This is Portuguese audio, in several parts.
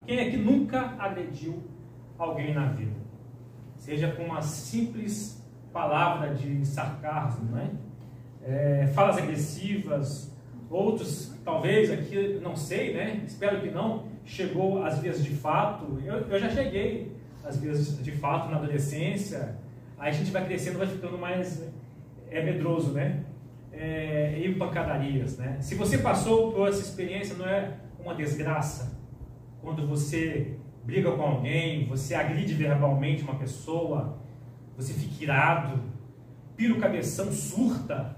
Quem é que nunca agrediu alguém na vida? Seja com uma simples palavra de sarcasmo, né? Falas agressivas, outros, talvez, aqui, não sei, né? Espero que não, chegou às vias de fato. Eu já cheguei às vias de fato na adolescência. Aí a gente vai crescendo, vai ficando mais medroso, né? E pancadarias, né? Se você passou por essa experiência, não é uma desgraça? Quando você briga com alguém, você agride verbalmente uma pessoa, você fica irado, pira o cabeção, surta,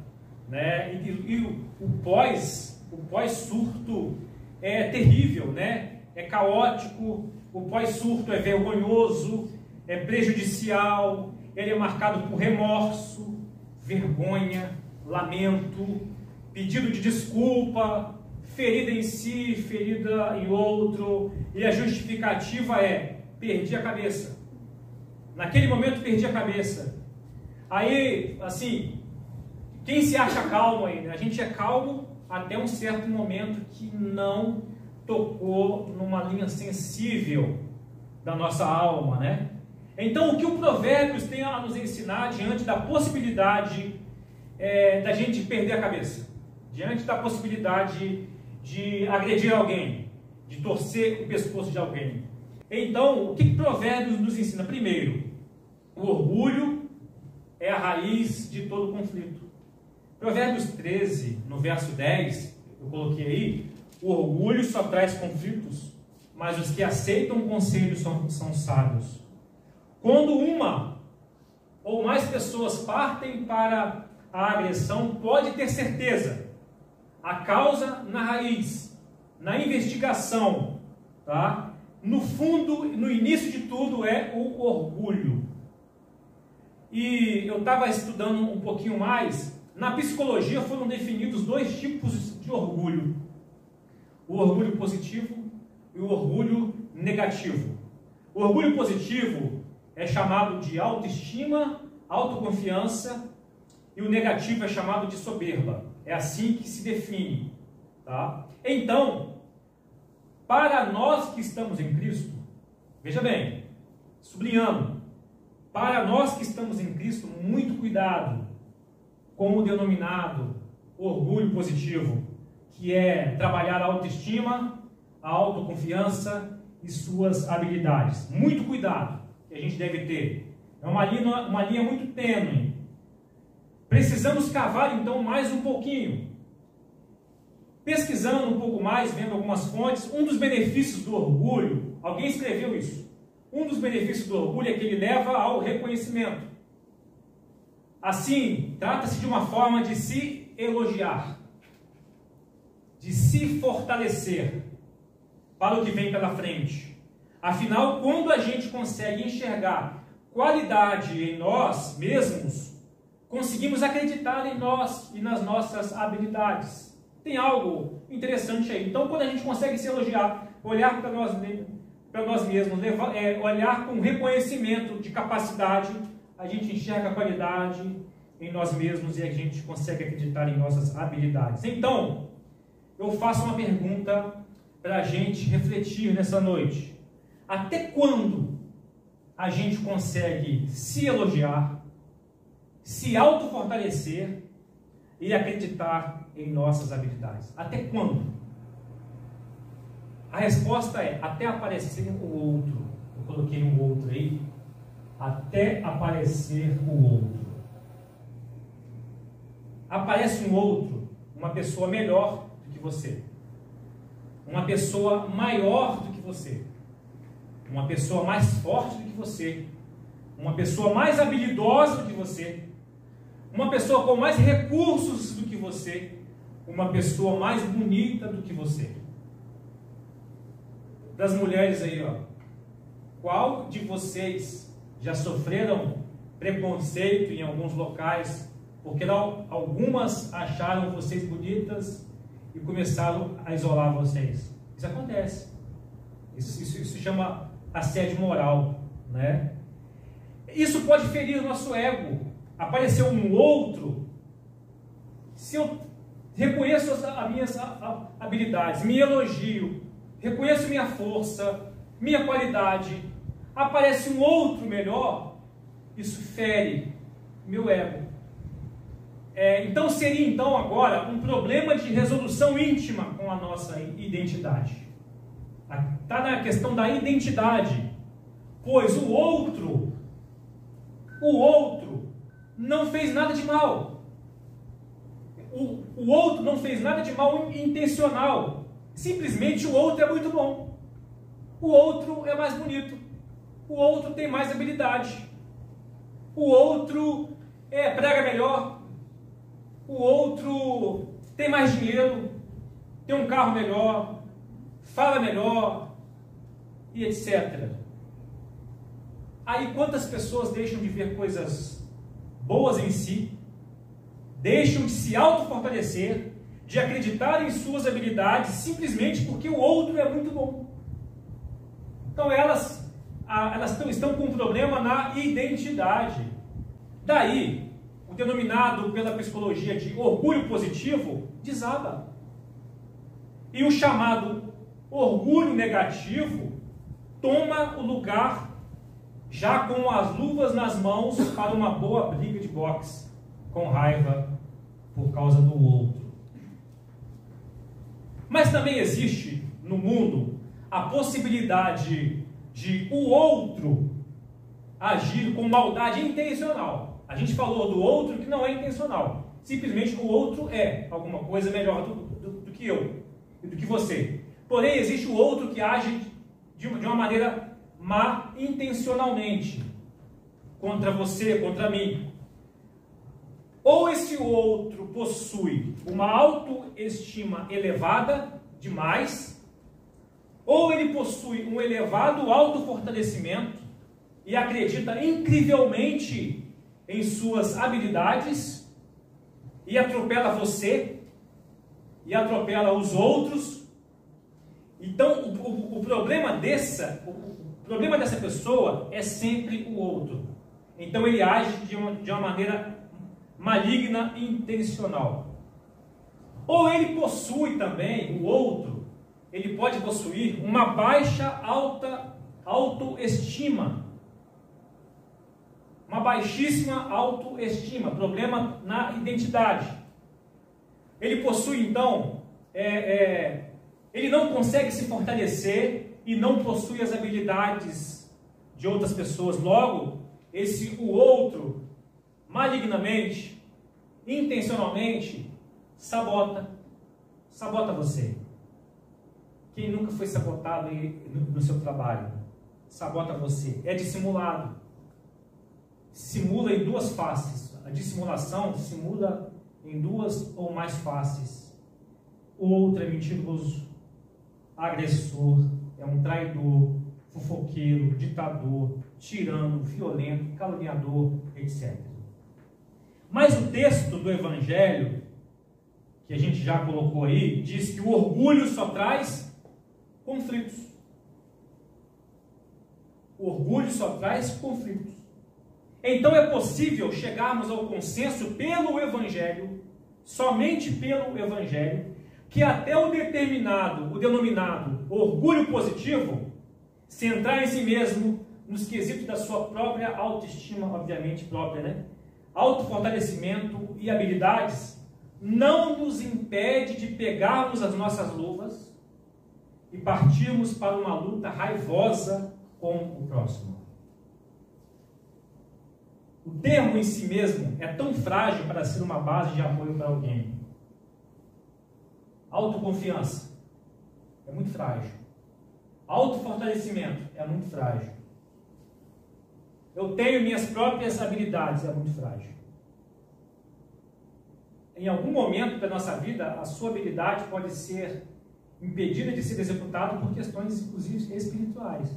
né? E o pós-surto é terrível, né? É caótico, o pós-surto é vergonhoso, é prejudicial, ele é marcado por remorso, vergonha, lamento, pedido de desculpa, ferida em si, ferida em outro, e a justificativa é: perdi a cabeça. Naquele momento perdi a cabeça. Aí, assim, quem se acha calmo aí, né? A gente é calmo até um certo momento que não tocou numa linha sensível da nossa alma, né? Então, o que o Provérbios tem a nos ensinar diante da possibilidade da gente perder a cabeça, diante da possibilidade de agredir alguém, de torcer o pescoço de alguém? Então, o que Provérbios nos ensina? Primeiro, o orgulho é a raiz de todo conflito. Provérbios 13, no verso 10, eu coloquei aí: o orgulho só traz conflitos, mas os que aceitam conselhos são sábios. Quando uma ou mais pessoas partem para a agressão, pode ter certeza, a causa na raiz, na investigação, tá? No fundo, no início de tudo, é o orgulho. E eu estava estudando um pouquinho mais. Na psicologia foram definidos dois tipos de orgulho: o orgulho positivo e o orgulho negativo. O orgulho positivo é chamado de autoestima, autoconfiança, e o negativo é chamado de soberba. É assim que se define, tá? Então, para nós que estamos em Cristo, veja bem, sublinhando, para nós que estamos em Cristo, muito cuidado com o denominado orgulho positivo, que é trabalhar a autoestima, a autoconfiança e suas habilidades. Muito cuidado que a gente deve ter. É uma linha muito tênue. Precisamos cavar então mais um pouquinho. Pesquisando um pouco mais, vendo algumas fontes, um dos benefícios do orgulho, alguém escreveu isso, um dos benefícios do orgulho é que ele leva ao reconhecimento. Assim, trata-se de uma forma de se elogiar, de se fortalecer para o que vem pela frente. Afinal, quando a gente consegue enxergar qualidade em nós mesmos, conseguimos acreditar em nós e nas nossas habilidades. Tem algo interessante aí. Então, quando a gente consegue se elogiar, olhar para nós mesmos, olhar com reconhecimento de capacidade, a gente enxerga a qualidade em nós mesmos e a gente consegue acreditar em nossas habilidades. Então, eu faço uma pergunta para a gente refletir nessa noite. Até quando a gente consegue se elogiar, se autofortalecer e acreditar em nossas habilidades? Até quando? A resposta é: até aparecer o outro. Eu coloquei um outro aí. Até aparecer o outro. Aparece um outro, uma pessoa melhor do que você, uma pessoa maior do que você, uma pessoa mais forte do que você, uma pessoa mais habilidosa do que você, uma pessoa com mais recursos do que você, uma pessoa mais bonita do que você. Das mulheres aí, ó, qual de vocês já sofreram preconceito em alguns locais porque algumas acharam vocês bonitas e começaram a isolar vocês? Isso acontece. Isso chama assédio moral, né? Isso pode ferir o nosso ego. Apareceu um outro. Se eu reconheço as minhas habilidades, me elogio, reconheço minha força, minha qualidade, aparece um outro melhor, isso fere meu ego. Então seria agora um problema de resolução íntima com a nossa identidade. Está na questão da identidade, pois o outro não fez nada de mal. O outro não fez nada de mal intencional. Simplesmente o outro é muito bom. O outro é mais bonito. O outro tem mais habilidade. O outro prega melhor. O outro tem mais dinheiro. Tem um carro melhor. Fala melhor. E etc. Aí quantas pessoas deixam de ver coisas boas em si, deixam de se autofortalecer, de acreditar em suas habilidades, simplesmente porque o outro é muito bom. Então elas estão com um problema na identidade. Daí, o denominado pela psicologia de orgulho positivo desaba. E o chamado orgulho negativo toma o lugar já com as luvas nas mãos para uma boa briga de boxe, com raiva por causa do outro. Mas também existe no mundo a possibilidade de o outro agir com maldade intencional. A gente falou do outro que não é intencional. Simplesmente o outro é alguma coisa melhor do que eu e do que você. Porém, existe o outro que age de uma maneira má intencionalmente contra você, contra mim. Ou esse outro possui uma autoestima elevada demais, ou ele possui um elevado autofortalecimento e acredita incrivelmente em suas habilidades e atropela você e atropela os outros. Então o problema dessa pessoa é sempre o outro. Então ele age de uma maneira maligna e intencional. Ou ele possui também, o outro, ele pode possuir uma baixa autoestima. Uma baixíssima autoestima, problema na identidade. Ele possui então, ele não consegue se fortalecer e não possui as habilidades de outras pessoas. Logo, o outro, malignamente, intencionalmente, sabota você. Quem nunca foi sabotado no seu trabalho? Sabota você. É dissimulado. Simula em duas faces. A dissimulação simula em duas ou mais faces. O outro é mentiroso, agressor, é um traidor, fofoqueiro, ditador, tirano, violento, caluniador, etc. Mas o texto do Evangelho, que a gente já colocou aí, diz que o orgulho só traz conflitos. O orgulho só traz conflitos. Então é possível chegarmos ao consenso pelo Evangelho, somente pelo Evangelho, que até o denominado orgulho positivo, centrar em si mesmo nos quesitos da sua própria autoestima, obviamente própria, né? Autofortalecimento e habilidades, não nos impede de pegarmos as nossas luvas e partirmos para uma luta raivosa com o próximo. O termo em si mesmo é tão frágil para ser uma base de apoio para alguém. Autoconfiança é muito frágil. Autofortalecimento é muito frágil. Eu tenho minhas próprias habilidades, é muito frágil. Em algum momento da nossa vida, a sua habilidade pode ser impedida de ser executada por questões, inclusive, espirituais.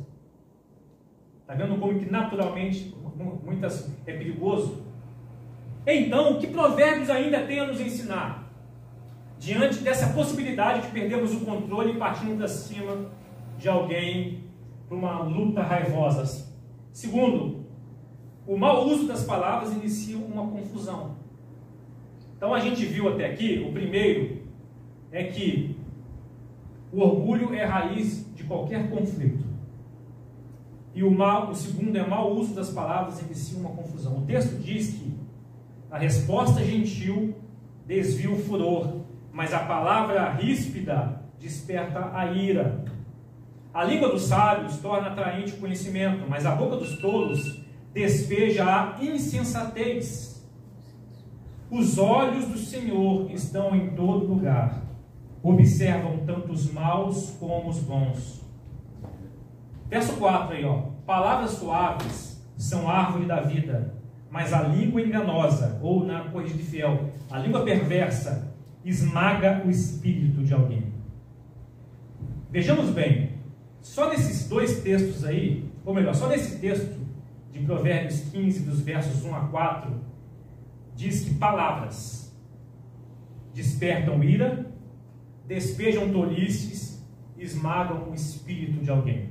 Está vendo como que naturalmente muitas é perigoso? Então, o que Provérbios ainda tem a nos ensinar? Diante dessa possibilidade de perdermos o controle e partirmos para cima de alguém para uma luta raivosa. Segundo, o mau uso das palavras inicia uma confusão. Então a gente viu até aqui, o primeiro é que o orgulho é raiz de qualquer conflito. E o segundo é mau uso das palavras, inicia uma confusão. O texto diz que a resposta gentil desvia o furor, mas a palavra ríspida desperta a ira. A língua dos sábios torna atraente o conhecimento, mas a boca dos tolos despeja a insensatez. Os olhos do Senhor estão em todo lugar, observam tanto os maus como os bons. Verso 4 aí, ó. Palavras suaves são árvore da vida, mas a língua enganosa, ou na corrigida de fiel, a língua perversa esmaga o espírito de alguém. Vejamos bem, só nesses dois textos aí, ou melhor, só nesse texto de Provérbios 15, dos versos 1 a 4, diz que palavras despertam ira, despejam tolices, esmagam o espírito de alguém.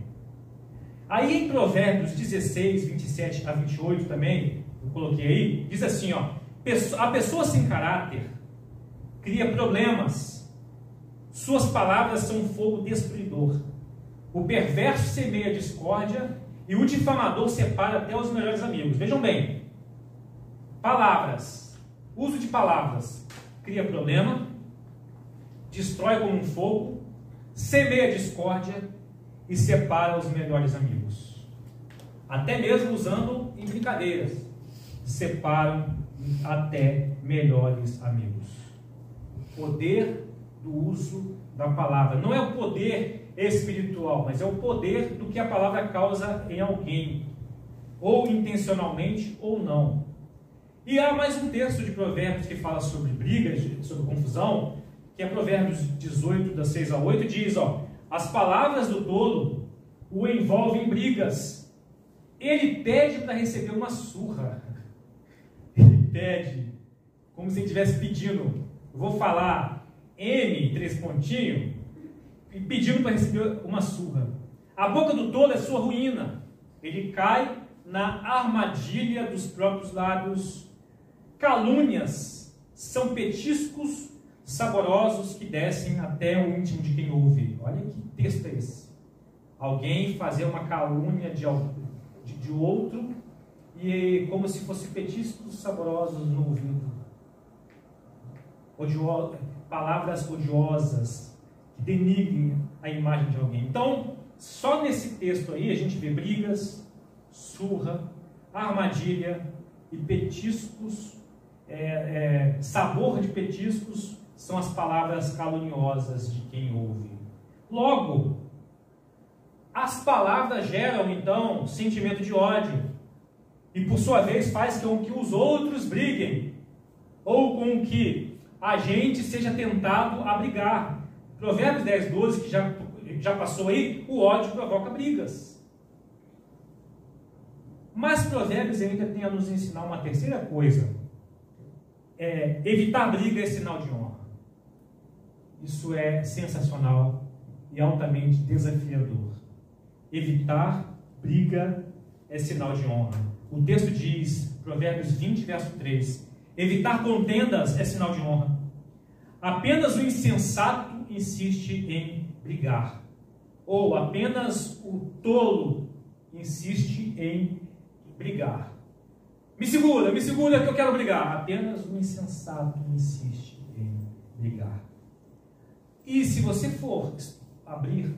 Aí em Provérbios 16, 27 a 28 também, eu coloquei aí, diz assim, ó, a pessoa sem caráter cria problemas, suas palavras são um fogo destruidor, o perverso semeia discórdia e o difamador separa até os melhores amigos. Vejam bem, palavras, uso de palavras cria problema, destrói como um fogo, semeia discórdia e separa os melhores amigos. Até mesmo usando em brincadeiras, separam até melhores amigos. O poder do uso da palavra. Não é o poder espiritual, mas é o poder do que a palavra causa em alguém, ou intencionalmente ou não. E há mais um texto de Provérbios que fala sobre brigas, sobre confusão, que é Provérbios 18, das 6 a 8, diz, ó, as palavras do tolo o envolvem em brigas. Ele pede para receber uma surra. Ele pede, como se ele estivesse pedindo, eu vou falar M, 3 pontinhos, e pedindo para receber uma surra. A boca do tolo é sua ruína. Ele cai na armadilha dos próprios lábios. Calúnias são petiscos saborosos que descem até o íntimo de quem ouve. Olha que texto é esse. Alguém fazer uma calúnia de outro e como se fossem petiscos saborosos no ouvido. Palavras odiosas que denigrem a imagem de alguém. Então, só nesse texto aí a gente vê brigas, surra, armadilha e petiscos, sabor de petiscos são as palavras caluniosas de quem ouve. Logo, as palavras geram então sentimento de ódio e por sua vez faz com que os outros briguem ou com que a gente seja tentado a brigar. Provérbios 10, 12, que já passou aí, o ódio provoca brigas. Mas Provérbios ainda tem a nos ensinar uma terceira coisa. Evitar briga é sinal de honra. Isso é sensacional e altamente desafiador. Evitar briga é sinal de honra. O texto diz, Provérbios 20, verso 3, evitar contendas é sinal de honra. Apenas o insensato insiste em brigar. Ou apenas o tolo insiste em brigar. Me segura que eu quero brigar. Apenas o insensato insiste em brigar. E se você for abrir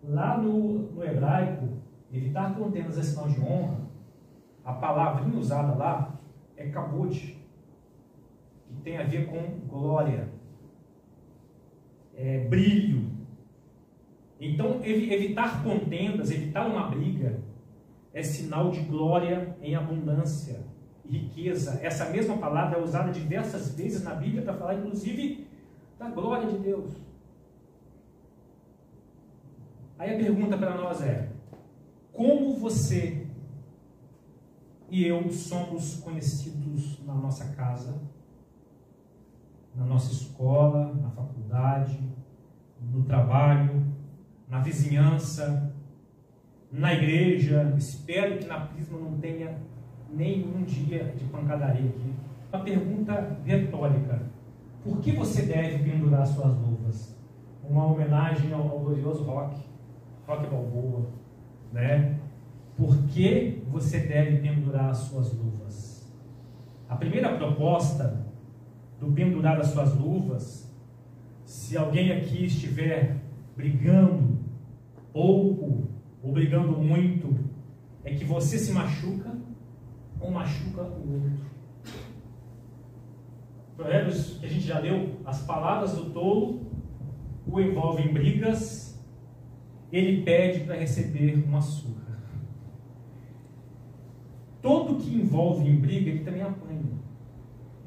lá no hebraico, evitar contendas é sinal de honra, a palavrinha usada lá é kabod, que tem a ver com glória, brilho. Então, evitar contendas, evitar uma briga, é sinal de glória em abundância e riqueza. Essa mesma palavra é usada diversas vezes na Bíblia para falar, inclusive, da glória de Deus. Aí a pergunta para nós é: como você e eu somos conhecidos na nossa casa, na nossa escola, na faculdade, no trabalho, na vizinhança, na igreja? Espero que na Prisma não tenha nenhum dia de pancadaria aqui. Uma pergunta retórica: por que você deve pendurar suas luvas? Uma homenagem ao glorioso Rock Balboa, né? Por que você deve pendurar as suas luvas? A primeira proposta do pendurar as suas luvas, se alguém aqui estiver brigando pouco ou brigando muito, é que você se machuca ou machuca o outro. Provérbios que a gente já leu, as palavras do tolo o envolvem em brigas, ele pede para receber uma surra. Todo que envolve em briga, ele também apanha.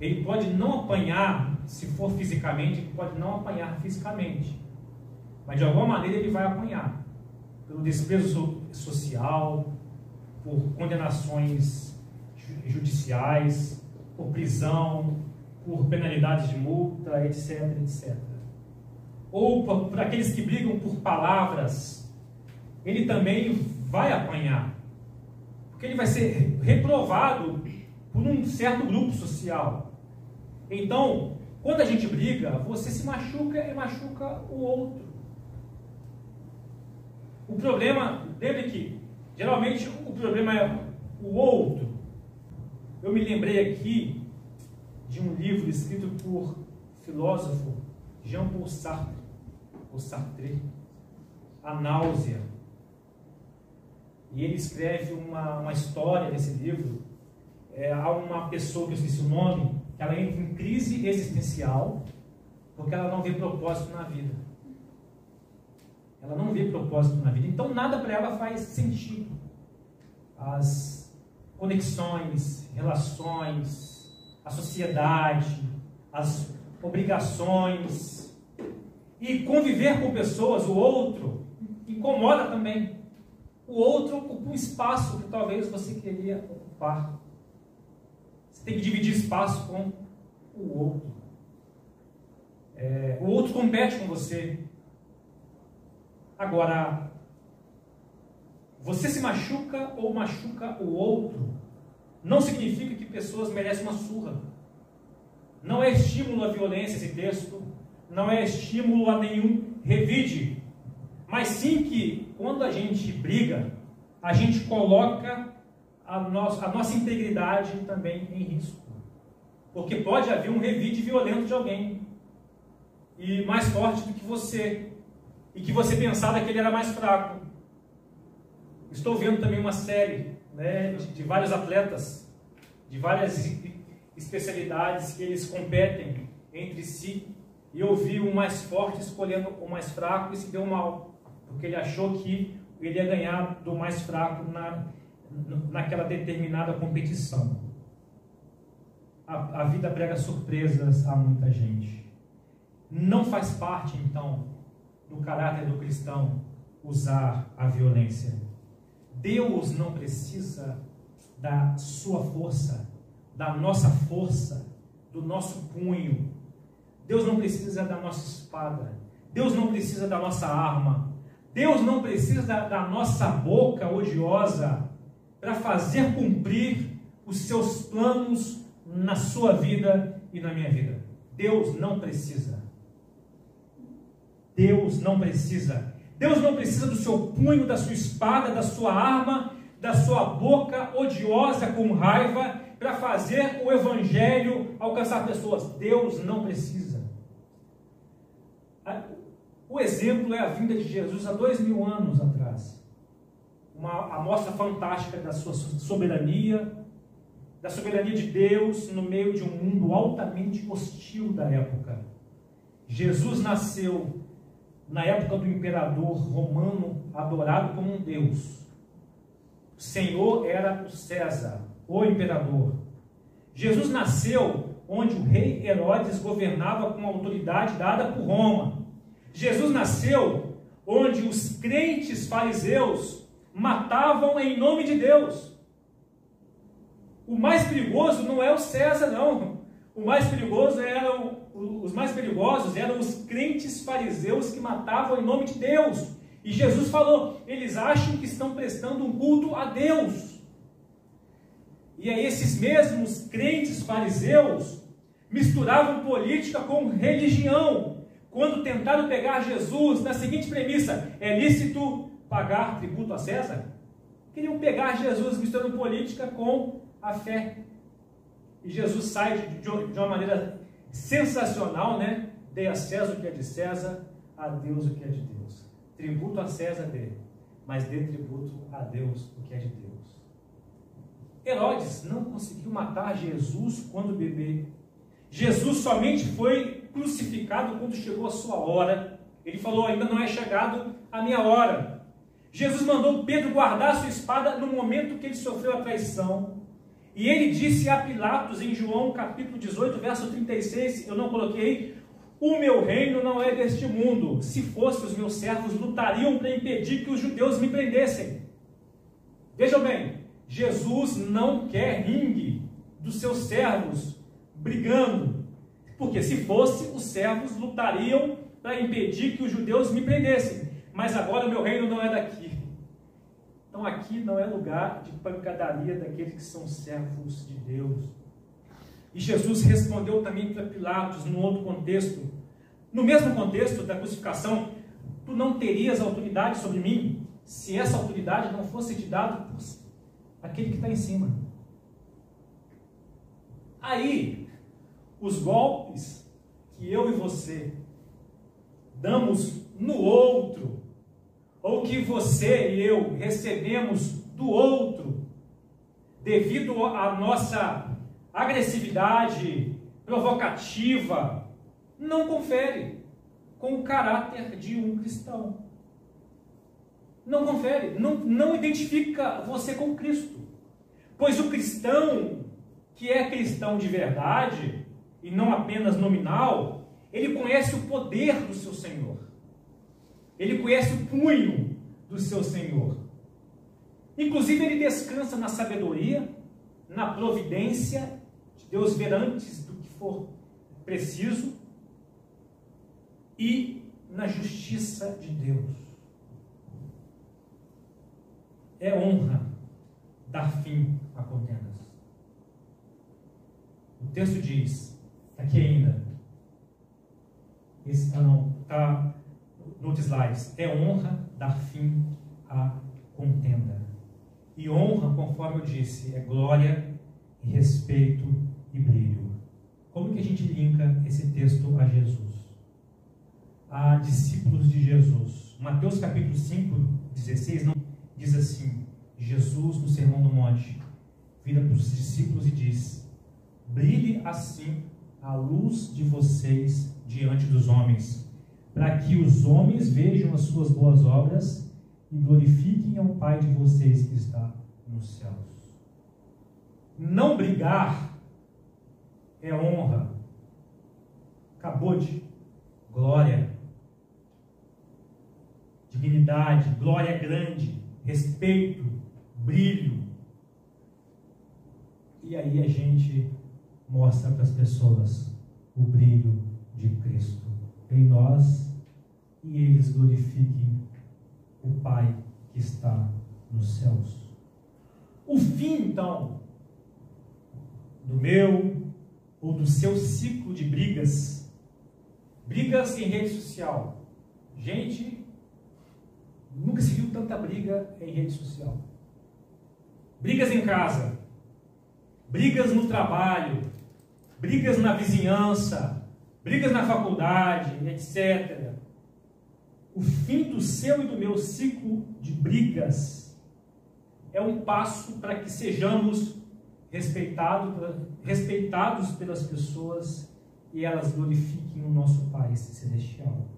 Ele pode não apanhar, se for fisicamente, ele pode não apanhar fisicamente, mas de alguma maneira ele vai apanhar, pelo desprezo social, por condenações judiciais, por prisão, por penalidades de multa, etc, etc. Ou por aqueles que brigam por palavras, ele também vai apanhar, porque ele vai ser reprovado por um certo grupo social. Então, quando a gente briga, você se machuca e machuca o outro. O problema, lembre que, geralmente, o problema é o outro. Eu me lembrei aqui de um livro escrito por filósofo Jean-Paul Sartre, A Náusea. E ele escreve uma história nesse livro. Há uma pessoa, que eu esqueci o nome, que ela entra em crise existencial porque ela não vê propósito na vida. Ela não vê propósito na vida. Então nada para ela faz sentido. As conexões, relações, a sociedade, as obrigações e conviver com pessoas, o outro, incomoda também. O outro ocupa um espaço que talvez você queria ocupar. Você tem que dividir espaço com o outro. O outro compete com você. Agora, você se machuca ou machuca o outro, não significa que pessoas merecem uma surra. Não é estímulo à violência esse texto, não é estímulo a nenhum revide, mas sim que quando a gente briga, a gente coloca a nossa integridade também em risco. Porque pode haver um revide violento de alguém, e mais forte do que você, e que você pensava que ele era mais fraco. Estou vendo também uma série, né, de vários atletas, de várias especialidades que eles competem entre si, e eu vi o mais forte escolhendo o mais fraco e se deu mal, porque ele achou que ele ia ganhar do mais fraco naquela determinada competição. A vida prega surpresas a muita gente. Não faz parte, então, do caráter do cristão usar a violência. Deus não precisa da sua força, da nossa força, do nosso punho. Deus não precisa da nossa espada. Deus não precisa da nossa arma. Deus não precisa da nossa boca odiosa para fazer cumprir os seus planos na sua vida e na minha vida. Deus não precisa. Deus não precisa. Deus não precisa do seu punho, da sua espada, da sua arma, da sua boca odiosa com raiva para fazer o evangelho alcançar pessoas. Deus não precisa. O exemplo é a vinda de Jesus há 2000 anos atrás. Uma amostra fantástica da sua soberania, da soberania de Deus no meio de um mundo altamente hostil da época. Jesus nasceu na época do imperador romano, adorado como um deus. O Senhor era o César, o imperador. Jesus nasceu onde o rei Herodes governava com a autoridade dada por Roma. Jesus nasceu onde os crentes fariseus matavam em nome de Deus. O mais perigoso não é o César, não. Os mais perigosos eram os crentes fariseus que matavam em nome de Deus. E Jesus falou, eles acham que estão prestando um culto a Deus. E aí esses mesmos crentes fariseus misturavam política com religião, quando tentaram pegar Jesus na seguinte premissa: é lícito pagar tributo a César? Queriam pegar Jesus misturando política com a fé. E Jesus sai de uma maneira sensacional, né? Dê a César o que é de César, a Deus o que é de Deus. Tributo a César dele, mas dê tributo a Deus o que é de Deus. Herodes não conseguiu matar Jesus quando bebê. Jesus somente foi crucificado quando chegou a sua hora. Ele falou, ainda não é chegado a minha hora. Jesus mandou Pedro guardar sua espada no momento que ele sofreu a traição. E ele disse a Pilatos, em João capítulo 18, verso 36, eu não coloquei, o meu reino não é deste mundo. Se fosse, os meus servos lutariam para impedir que os judeus me prendessem. Vejam bem, Jesus não quer ringue dos seus servos brigando, porque se fosse, os servos lutariam para impedir que os judeus me prendessem. Mas agora o meu reino não é daqui. Então aqui não é lugar de pancadaria daqueles que são servos de Deus. E Jesus respondeu também para Pilatos, num outro contexto. No mesmo contexto da crucificação, tu não terias autoridade sobre mim, se essa autoridade não fosse te dada por aquele que está em cima. Aí, os golpes que eu e você damos no outro, ou que você e eu recebemos do outro, devido à nossa agressividade provocativa, não confere com o caráter de um cristão. Não confere, não identifica você com Cristo. Pois o cristão, que é cristão de verdade, e não apenas nominal, ele conhece o poder do seu Senhor. Ele conhece o punho do seu Senhor. Inclusive, ele descansa na sabedoria, na providência de Deus ver antes do que for preciso e na justiça de Deus. É honra dar fim a contendas. O texto diz, aqui ainda, está no outro slide, é honra dar fim à contenda. E honra, conforme eu disse, é glória, respeito e brilho. Como que a gente linka esse texto a Jesus? A discípulos de Jesus. Mateus capítulo 5, 16, não diz assim, Jesus no Sermão do Monte, vira para os discípulos e diz, brilhe assim a luz de vocês diante dos homens, para que os homens vejam as suas boas obras e glorifiquem ao Pai de vocês que está nos céus. Não brigar é honra. Acabou de glória, dignidade, glória grande, respeito, brilho. E aí a gente mostra para as pessoas o brilho de Cristo em nós e eles glorifiquem o Pai que está nos céus. O fim, então, do meu ou do seu ciclo de brigas em rede social. Gente, nunca se viu tanta briga em rede social. Brigas em casa, brigas no trabalho, brigas na vizinhança, brigas na faculdade, etc. O fim do seu e do meu ciclo de brigas é um passo para que sejamos respeitados pelas pessoas e elas glorifiquem o nosso Pai Celestial.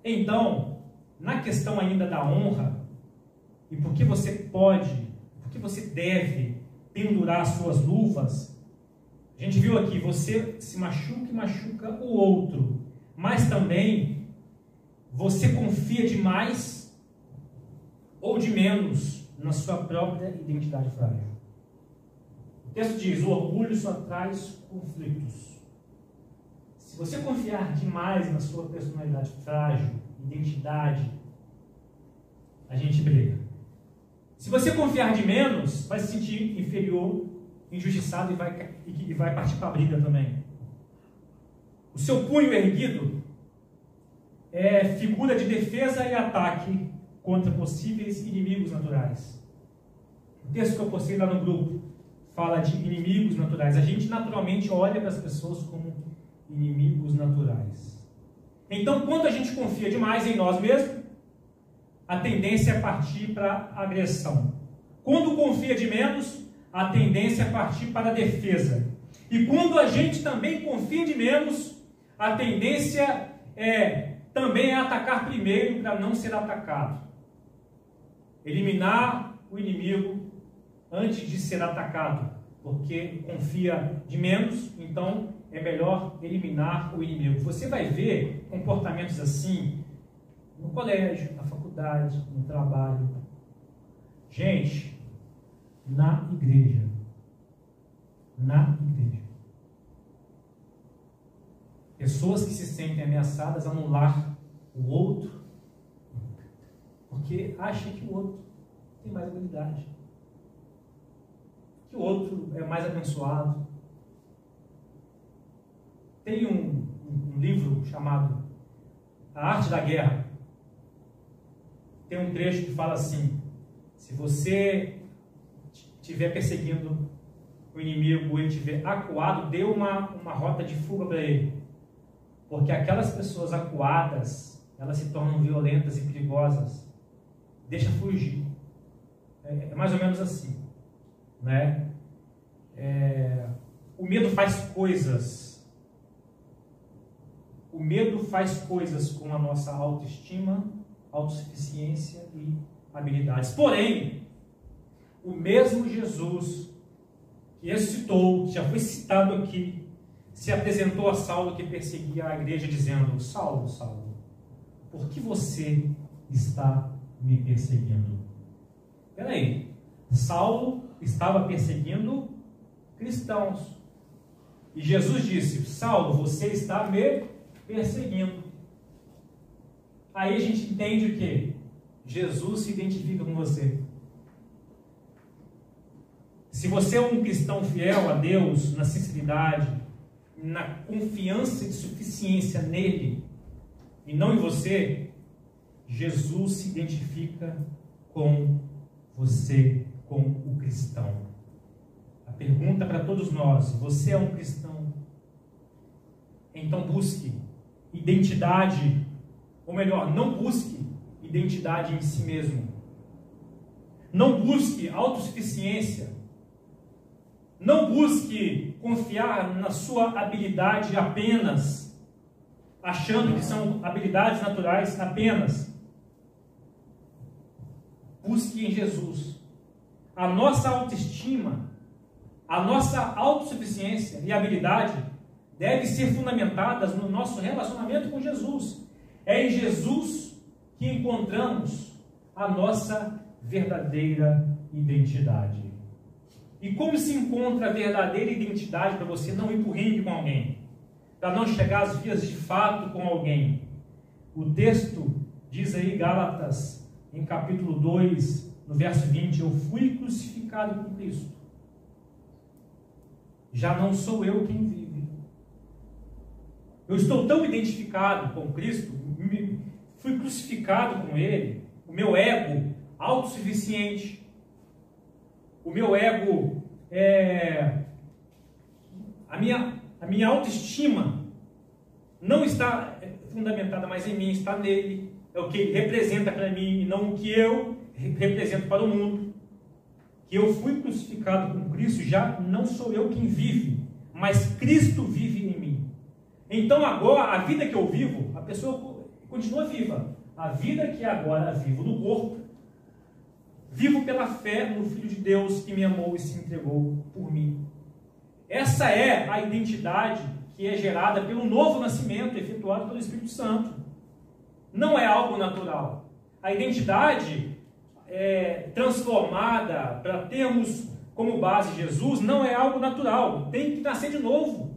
Então, na questão ainda da honra, e por que você deve pendurar suas luvas, a gente viu aqui, você se machuca e machuca o outro, mas também você confia demais ou de menos na sua própria identidade frágil. O texto diz, o orgulho só traz conflitos. Se você confiar demais na sua personalidade frágil, identidade, a gente briga. Se você confiar de menos, vai se sentir inferior, injustiçado e vai partir para a briga também. O seu punho erguido é figura de defesa e ataque contra possíveis inimigos naturais. O texto que eu postei lá no grupo fala de inimigos naturais. A gente naturalmente olha para as pessoas como inimigos naturais. Então, quando a gente confia demais em nós mesmos, a tendência é partir para a agressão. Quando confia de menos, a tendência é partir para a defesa. E quando a gente também confia de menos, a tendência também é atacar primeiro para não ser atacado. Eliminar o inimigo antes de ser atacado, porque confia de menos, então é melhor eliminar o inimigo. Você vai ver comportamentos assim no colégio, na faculdade, no trabalho. Gente, na igreja. Na igreja. Pessoas que se sentem ameaçadas a anular o outro, porque acham que o outro tem mais habilidade, que o outro é mais abençoado. Tem um livro chamado A Arte da Guerra. Tem um trecho que fala assim: se você estiver perseguindo o inimigo, ele estiver acuado, dê uma rota de fuga para ele, porque aquelas pessoas acuadas, elas se tornam violentas e perigosas. Deixa fugir. É mais ou menos assim, né? O medo faz coisas. O medo faz coisas com a nossa autoestima, autossuficiência e habilidades. Porém, o mesmo Jesus que ressuscitou, que já foi citado aqui, se apresentou a Saulo, que perseguia a igreja, dizendo: Saulo, Saulo, por que você está me perseguindo? Peraí, Saulo estava perseguindo cristãos. E Jesus disse: Saulo, você está me perseguindo. Aí a gente entende o quê? Jesus se identifica com você. Se você é um cristão fiel a Deus, na sinceridade, na confiança e suficiência nele, e não em você, Jesus se identifica com você, com o cristão. A pergunta para todos nós: você é um cristão? Então busque identidade, ou melhor, não busque identidade em si mesmo. Não busque autossuficiência. Não busque confiar na sua habilidade apenas, achando que são habilidades naturais apenas. Busque em Jesus. A nossa autoestima, a nossa autossuficiência e habilidade deve ser fundamentadas no nosso relacionamento com Jesus. É em Jesus que encontramos a nossa verdadeira identidade. E como se encontra a verdadeira identidade para você não ir para o ringue com alguém? Para não chegar às vias de fato com alguém? O texto diz aí, Gálatas, em capítulo 2, no verso 20, eu fui crucificado com Cristo. Já não sou eu quem vive. Eu estou tão identificado com Cristo, fui crucificado com Ele, o meu ego autossuficiente, o meu ego, a minha autoestima não está fundamentada mais em mim, está nele. É o que ele representa para mim e não o que eu represento para o mundo. Que eu fui crucificado com Cristo, já não sou eu quem vive, mas Cristo vive em mim. Então agora, a vida que eu vivo, a pessoa continua viva. A vida que agora vivo no corpo, vivo pela fé no Filho de Deus que me amou e se entregou por mim. Essa é a identidade que é gerada pelo novo nascimento efetuado pelo Espírito Santo. Não é algo natural. A identidade transformada para termos como base Jesus não é algo natural. Tem que nascer de novo.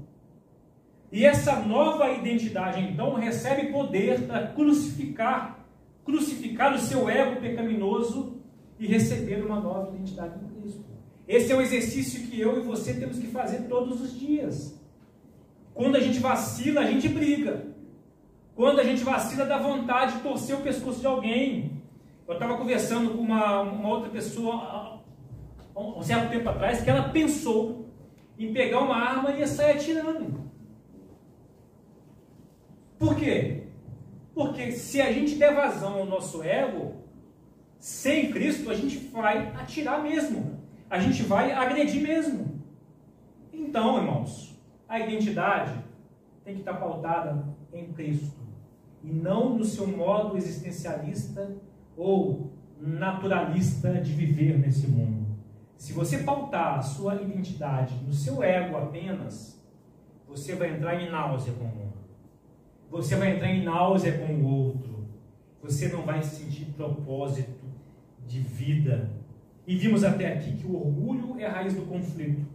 E essa nova identidade, então, recebe poder para crucificar o seu ego pecaminoso e receber uma nova identidade em Cristo. Esse é o exercício que eu e você temos que fazer todos os dias. Quando a gente vacila, a gente briga. Quando a gente vacila, dá vontade de torcer o pescoço de alguém. Eu estava conversando com uma outra pessoa há um certo tempo atrás, que ela pensou em pegar uma arma e ia sair atirando. Por quê? Porque se a gente der vazão ao nosso ego, sem Cristo, a gente vai atirar mesmo. A gente vai agredir mesmo. Então, irmãos, a identidade tem que estar pautada em Cristo. E não no seu modo existencialista ou naturalista de viver nesse mundo. Se você pautar a sua identidade no seu ego apenas, você vai entrar em náusea com o mundo. Você vai entrar em náusea com o outro. Você não vai sentir propósito de vida. E vimos até aqui que o orgulho é a raiz do conflito.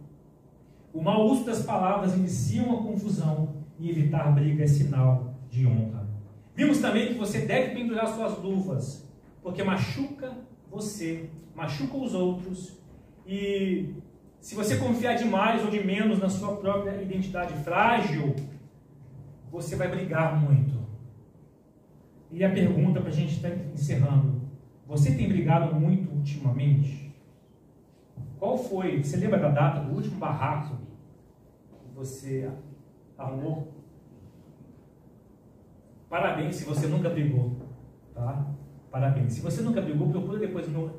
O mau uso das palavras inicia uma confusão e evitar briga é sinal de honra. Vimos também que você deve pendurar suas luvas, porque machuca você, machuca os outros, e se você confiar de mais ou de menos na sua própria identidade frágil, você vai brigar muito. E a pergunta para a gente estar encerrando: você tem brigado muito ultimamente? Qual foi? Você lembra da data do último barraco que você arrumou? Parabéns se você nunca brigou, tá? Parabéns. Se você nunca brigou, procura depois no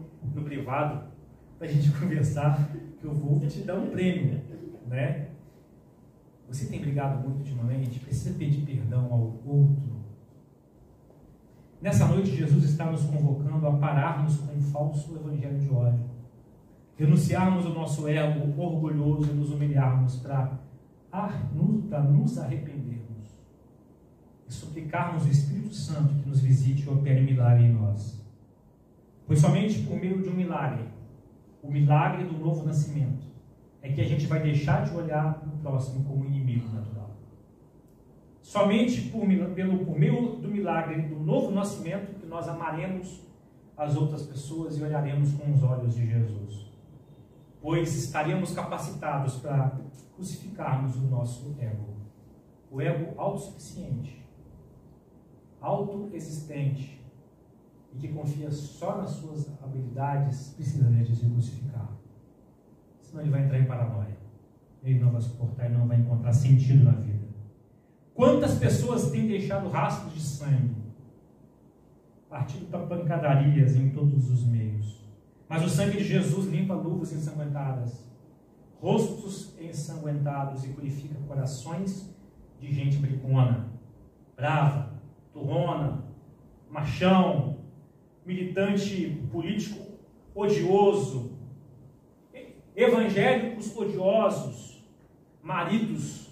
privado para a gente conversar, que eu vou te dar um prêmio, né? Você tem brigado muito ultimamente? Precisa pedir perdão ao outro. Nessa noite, Jesus está nos convocando a pararmos com um falso evangelho de ódio, renunciarmos o nosso ego orgulhoso e nos humilharmos para nos arrependermos e suplicarmos o Espírito Santo que nos visite e opere milagre em nós. Pois somente por meio de um milagre, o milagre do novo nascimento, é que a gente vai deixar de olhar o próximo como inimigo natural. Somente por meio do milagre do novo nascimento que nós amaremos as outras pessoas e olharemos com os olhos de Jesus. Pois estaremos capacitados para crucificarmos o nosso ego. O ego autossuficiente, autoexistente e que confia só nas suas habilidades, precisa de se crucificar. Senão ele vai entrar em paranoia. Ele não vai suportar e não vai encontrar sentido na vida. Quantas pessoas têm deixado rastros de sangue, partido para pancadarias em todos os meios? Mas o sangue de Jesus limpa luvas ensanguentadas, rostos ensanguentados e purifica corações de gente brigona, brava, turrona, machão, militante político odioso, evangélicos odiosos, maridos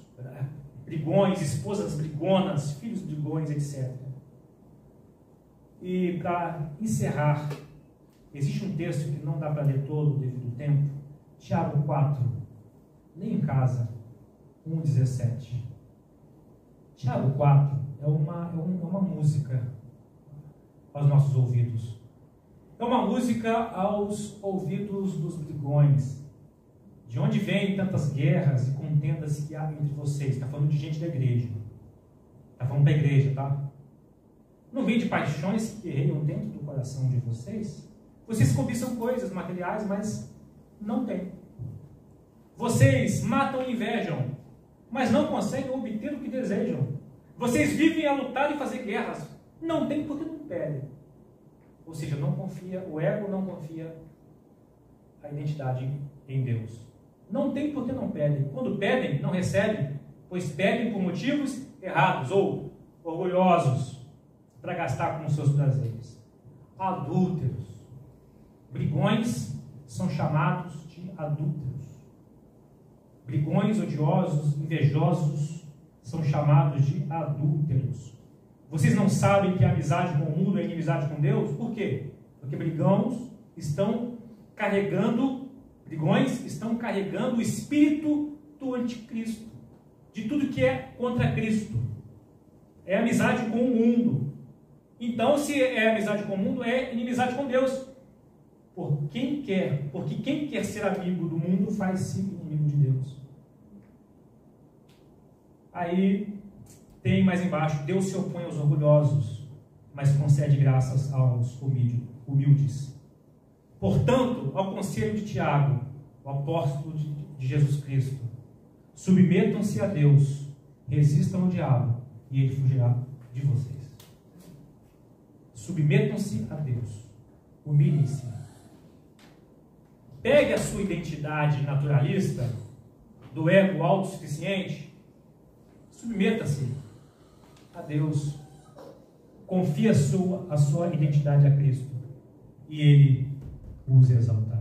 brigões, esposas brigonas, filhos brigões, etc. E para encerrar, existe um texto que não dá para ler todo devido ao tempo, Tiago 4, nem em casa, 1,17. Tiago 4 é uma música aos nossos ouvidos. É uma música aos ouvidos dos brigões. De onde vêm tantas guerras e contendas que há entre vocês? Está falando de gente da igreja. Está falando da igreja, tá? Não vem de paixões que guerreiam dentro do coração de vocês? Vocês cobiçam coisas materiais, mas não têm. Vocês matam e invejam, mas não conseguem obter o que desejam. Vocês vivem a lutar e fazer guerras. Não tem porque não pedem. Ou seja, não confia, o ego não confia a identidade em Deus. Não tem porque não pedem. Quando pedem, não recebem, pois pedem por motivos errados ou orgulhosos para gastar com os seus prazeres. Adúlteros. Brigões são chamados de adúlteros. Brigões odiosos, invejosos, são chamados de adúlteros. Vocês não sabem que a amizade com o mundo é inimizade com Deus? Por quê? Porque brigões estão carregando o espírito do anticristo, de tudo que é contra Cristo. É amizade com o mundo. Então, se é amizade com o mundo, é inimizade com Deus. Porque quem quer ser amigo do mundo faz-se inimigo de Deus. Aí tem mais embaixo: Deus se opõe aos orgulhosos, mas concede graças aos humildes. Portanto, ao conselho de Tiago, o apóstolo de Jesus Cristo, submetam-se a Deus, resistam ao diabo e ele fugirá de vocês. Submetam-se a Deus, humilhem-se. Pegue a sua identidade naturalista, do ego autossuficiente, submeta-se a Deus. Confie a sua identidade a Cristo e Ele os exaltará.